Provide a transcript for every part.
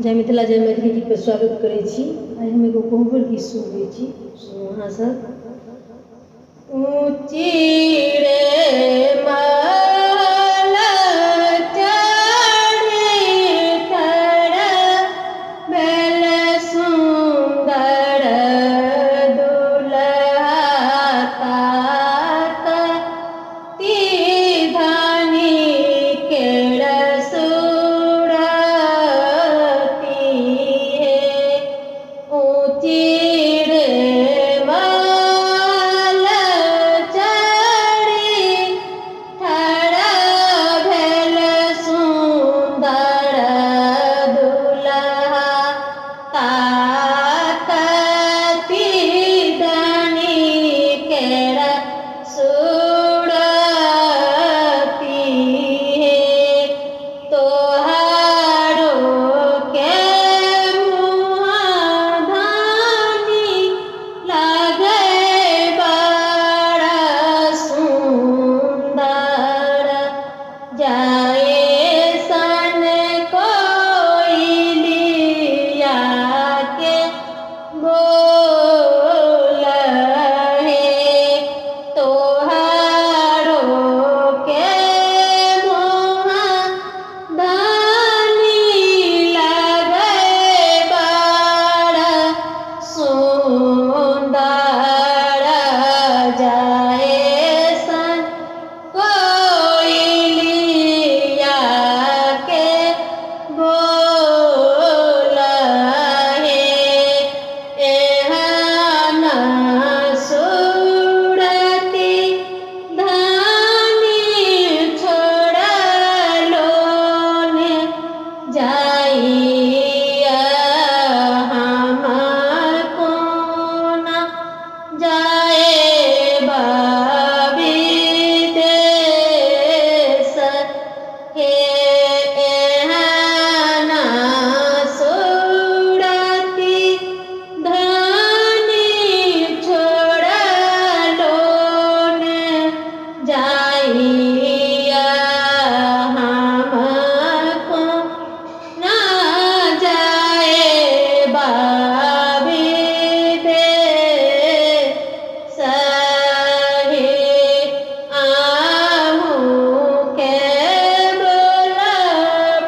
जय मिथिला जय मैथिली गीत पर स्वागत करै छी। आइ हम एगो कोहबर गीत सुनबै छी, सुनू अहाँ सब। ऊँची रे माल चढ़ी खड़ा भेल सुंदर दुल्हा तात धनी केड़ सुरती है। ऊँची रे माल चढ़ी खड़ा भेल सुंदर दुल्हा तात धनी केड़ सुरती है। तोहारो के मुँह धानी लागे बड़ा सुंदर, जाए सन कोयलिया के बोल है। तोहारो के मुँह धानी लागे बड़ा सुंदर, जाए सन कोयलिया के बोल है। एहन सुरती धनी छोड़लो ने जाइया हमार कोना जाए विदेश हे। एहन सुरती धनी छोड़लो ने जाइया हमार कोना जाए विदेश हे। आहूँ के बोल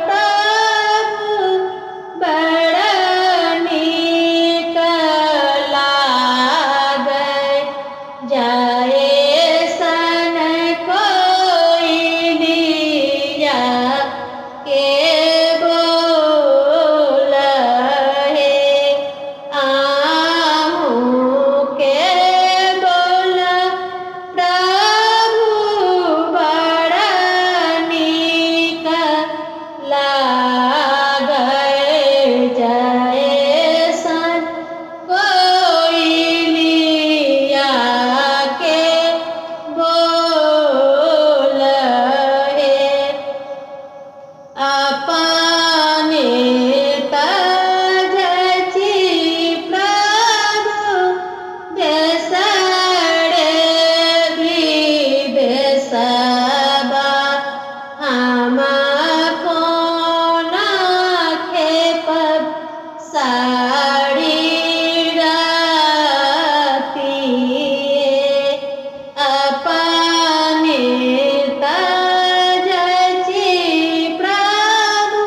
प्रभु बड़ा नीक लागै, जाए सन कोयलिया के बोल है। आहूँ के बोल प्रभु बड़ा नीक लागै, जाए सन कोयलिया के बोल है। अपने तजची प्रभु देशरे विदेशबा हम कोना खेपब साड़ी राती है। अपने तजची प्रभु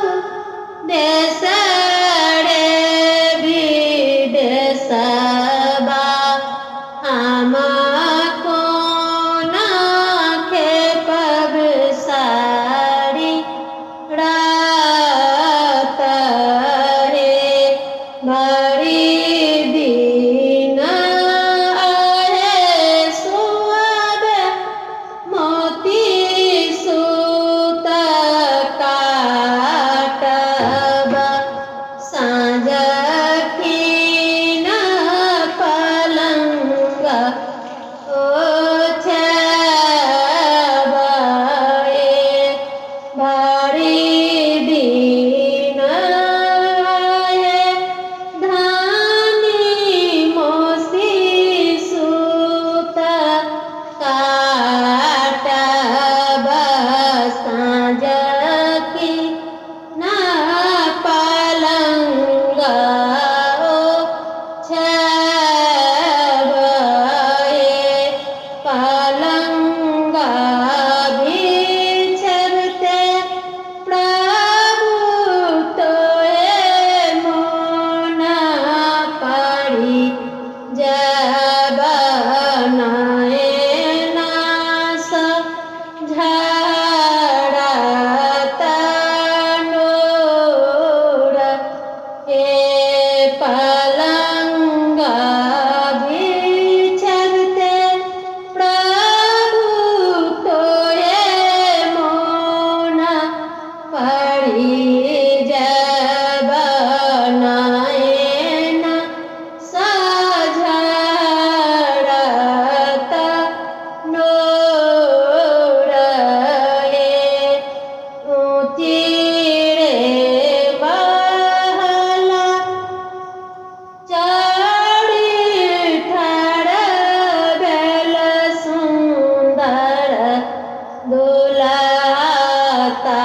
बुलाता